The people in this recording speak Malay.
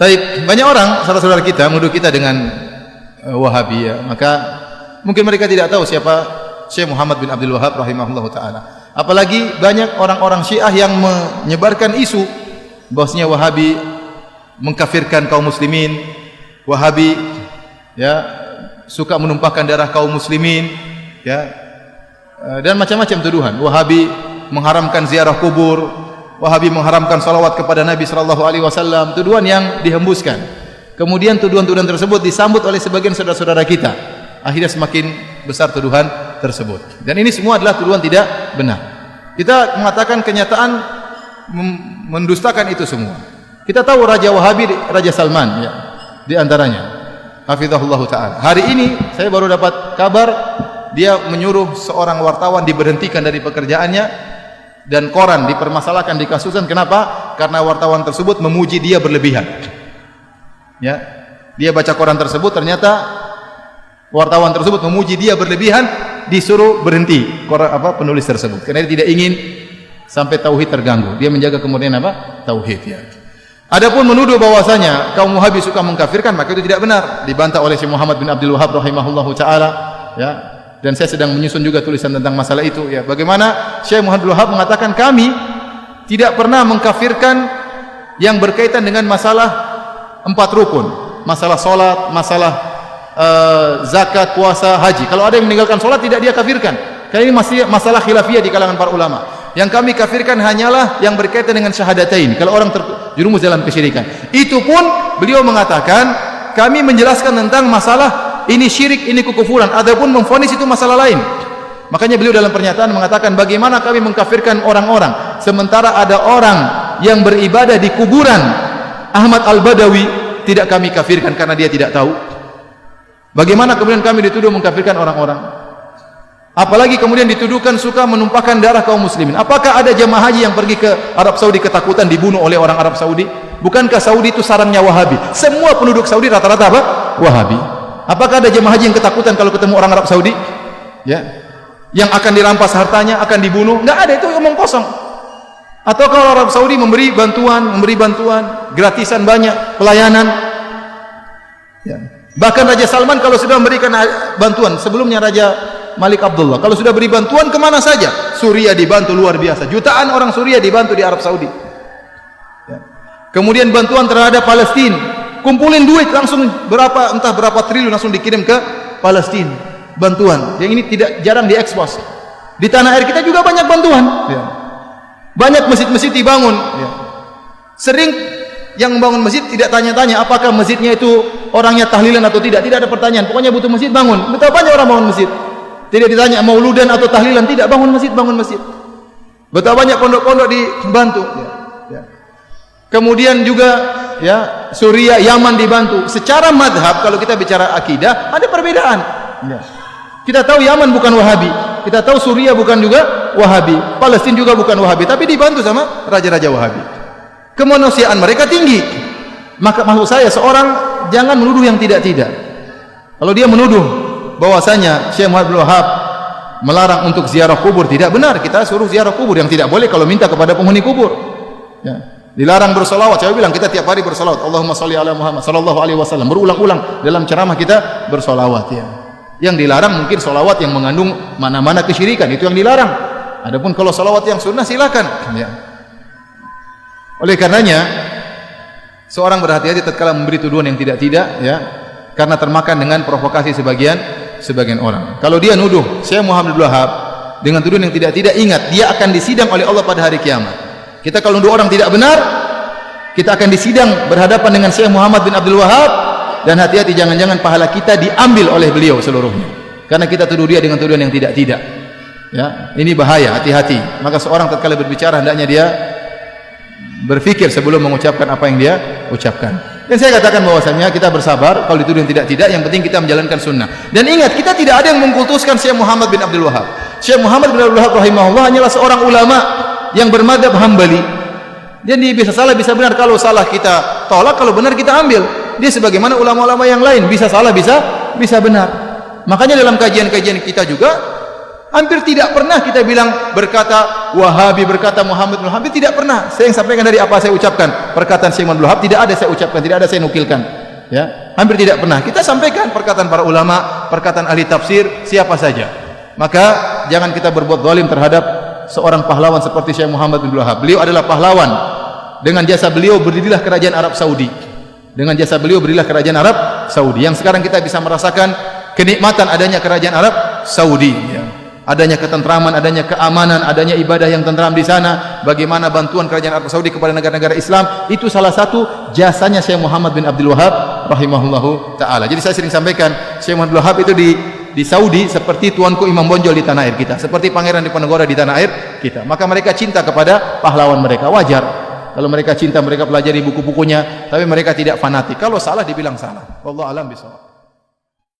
Baik, banyak orang saudara-saudara kita menuduh kita dengan Wahabi, ya. Maka mungkin mereka tidak tahu siapa Syekh Muhammad bin Abdul Wahab rahimahullahu taala. Apalagi banyak orang-orang Syiah yang menyebarkan isu bahwasanya Wahabi mengkafirkan kaum muslimin, Wahabi ya suka menumpahkan darah kaum muslimin, ya, dan macam-macam tuduhan. Wahabi mengharamkan ziarah kubur, Wahabi mengharamkan salawat kepada Nabi sallallahu alaihi wasallam, tuduhan yang dihembuskan. Kemudian tuduhan-tuduhan tersebut disambut oleh sebagian saudara-saudara kita. Akhirnya semakin besar tuduhan tersebut. Dan ini semua adalah tuduhan tidak benar. Kita mengatakan kenyataan mendustakan itu semua. Kita tahu Raja Wahabi, Raja Salman, ya, di antaranya. Hafizahullah taala. Hari ini saya baru dapat kabar dia menyuruh seorang wartawan diberhentikan dari pekerjaannya dan koran dipermasalahkan, dikasuskan. Kenapa? Karena wartawan tersebut memuji dia berlebihan. Ya, dia baca koran tersebut, ternyata wartawan tersebut memuji dia berlebihan, disuruh berhenti penulis tersebut karena dia tidak ingin sampai tauhid terganggu. Dia menjaga kemudian tauhid, ya. Adapun menuduh bahwasanya kaum Wahabi suka mengkafirkan, maka itu tidak benar. Dibantah oleh Syekh Muhammad bin Abdul Wahab rahimahullahu taala, ya. Dan saya sedang menyusun juga tulisan tentang masalah itu, ya. Bagaimana Syekh Muhammad bin Abdul Wahab mengatakan kami tidak pernah mengkafirkan yang berkaitan dengan masalah 4 rukun, masalah salat, masalah zakat, puasa, haji. Kalau ada yang meninggalkan salat tidak dia kafirkan. Karena ini masih masalah khilafiyah di kalangan para ulama. Yang kami kafirkan hanyalah yang berkaitan dengan syahadatain. Kalau orang terjerumus dalam kesyirikan, itu pun beliau mengatakan kami menjelaskan tentang masalah ini syirik, ini kekufuran. Adapun memvonis itu masalah lain. Makanya beliau dalam pernyataan mengatakan bagaimana kami mengkafirkan orang-orang sementara ada orang yang beribadah di kuburan Ahmad Al-Badawi tidak kami kafirkan karena dia tidak tahu. Bagaimana kemudian kami dituduh mengkafirkan orang-orang? Apalagi kemudian dituduhkan suka menumpahkan darah kaum muslimin. Apakah ada jemaah haji yang pergi ke Arab Saudi ketakutan dibunuh oleh orang Arab Saudi? Bukankah Saudi itu sarangnya Wahabi? Semua penduduk Saudi rata-rata Wahabi. Apakah ada jemaah haji yang ketakutan kalau ketemu orang Arab Saudi? Ya, yang akan dirampas hartanya, akan dibunuh? Enggak ada, itu omong kosong. Atau kalau Arab Saudi memberi bantuan gratisan banyak, pelayanan, ya. Bahkan Raja Salman kalau sudah memberikan bantuan, sebelumnya Raja Malik Abdullah kalau sudah beri bantuan kemana saja, Suriah dibantu luar biasa, jutaan orang Suriah dibantu di Arab Saudi, ya. Kemudian bantuan terhadap Palestina, kumpulin duit langsung entah berapa triliun langsung dikirim ke Palestina, bantuan yang ini tidak jarang diekspos. Di tanah air kita juga banyak bantuan, ya. Banyak masjid-masjid dibangun, ya. Sering yang membangun masjid tidak tanya-tanya apakah masjidnya itu orangnya tahlilan atau tidak ada pertanyaan, pokoknya butuh masjid bangun. Betapa banyak orang bangun masjid, tidak ditanya mauludan atau tahlilan, tidak, bangun masjid. Betapa banyak pondok-pondok dibantu, ya. Ya. Kemudian juga, ya, Suriah, Yaman dibantu. Secara madhab kalau kita bicara akidah ada perbedaan, ya. Kita tahu Yaman bukan Wahabi, kita tahu Suriah bukan juga Wahabi, Palestina juga bukan Wahabi, tapi dibantu sama raja-raja Wahabi. Kemanusiaan mereka tinggi. Maka maksud saya, seorang jangan menuduh yang tidak-tidak. Kalau dia menuduh bahwasanya Syekh Muhammad bin Wahab melarang untuk ziarah kubur, tidak benar. Kita suruh ziarah kubur. Yang tidak boleh kalau minta kepada penghuni kubur, ya. Dilarang bersolawat. Saya bilang kita tiap hari bersolawat, Allahumma sholli ala Muhammad sallallahu alaihi wasallam, berulang-ulang dalam ceramah kita bersolawat, ya. Yang dilarang mungkin solawat yang mengandung mana-mana kesyirikan, itu yang dilarang. Adapun kalau solawat yang sunnah silakan, ya. Oleh karenanya seorang berhati-hati tatkala memberi tuduhan yang tidak-tidak, ya, karena termakan dengan provokasi sebagian orang. Kalau dia nuduh Syekh Muhammad bin Wahab dengan tuduhan yang tidak-tidak, ingat dia akan disidang oleh Allah pada hari kiamat. Kita kalau nuduh orang tidak benar, kita akan disidang berhadapan dengan Syekh Muhammad bin Abdul Wahab. Dan hati-hati, jangan-jangan pahala kita diambil oleh beliau seluruhnya karena kita tuduh dia dengan tuduhan yang tidak-tidak, ya. Ini bahaya, hati-hati. Maka seorang tatkala berbicara hendaknya dia berpikir sebelum mengucapkan apa yang dia ucapkan. Dan saya katakan bahwasanya kita bersabar kalau dituduh yang tidak-tidak, yang penting kita menjalankan sunnah. Dan ingat, kita tidak ada yang mengkultuskan Syekh Muhammad bin Abdul Wahab. Syekh Muhammad bin Abdul Wahab rahimahullah hanyalah seorang ulama yang bermadzhab Hambali. Dia bisa salah bisa benar. Kalau salah kita tolak, kalau benar kita ambil. Dia sebagaimana ulama-ulama yang lain, bisa salah bisa benar. Makanya dalam kajian-kajian kita juga hampir tidak pernah kita bilang berkata Wahabi berkata Muhammad bin Abdul Wahhab, tidak pernah. Saya yang sampaikan dari apa saya ucapkan. Perkataan Syekh Muhammad bin Abdul Wahhab tidak ada saya ucapkan, tidak ada saya nukilkan. Ya, hampir tidak pernah. Kita sampaikan perkataan para ulama, perkataan ahli tafsir, siapa saja. Maka jangan kita berbuat zalim terhadap seorang pahlawan seperti Syekh Muhammad bin Abdul Wahhab. Beliau adalah pahlawan. Dengan jasa beliau berdirilah kerajaan Arab Saudi. Dengan jasa beliau berdirilah kerajaan Arab Saudi. Yang sekarang kita bisa merasakan kenikmatan adanya kerajaan Arab Saudi. Ya. Adanya ketentraman, adanya keamanan, adanya ibadah yang tentram di sana. Bagaimana bantuan kerajaan Arab Saudi kepada negara-negara Islam, itu salah satu jasanya Syekh Muhammad bin Abdul Wahhab rahimahullahu taala. Jadi saya sering sampaikan, Syekh Muhammad bin Abdul Wahhab itu di Saudi seperti tuanku Imam Bonjol di tanah air kita, seperti Pangeran Diponegoro di tanah air kita. Maka mereka cinta kepada pahlawan mereka, wajar. Kalau mereka cinta, mereka pelajari buku-bukunya, tapi mereka tidak fanatik. Kalau salah dibilang salah. Wallahu a'lam bishawab.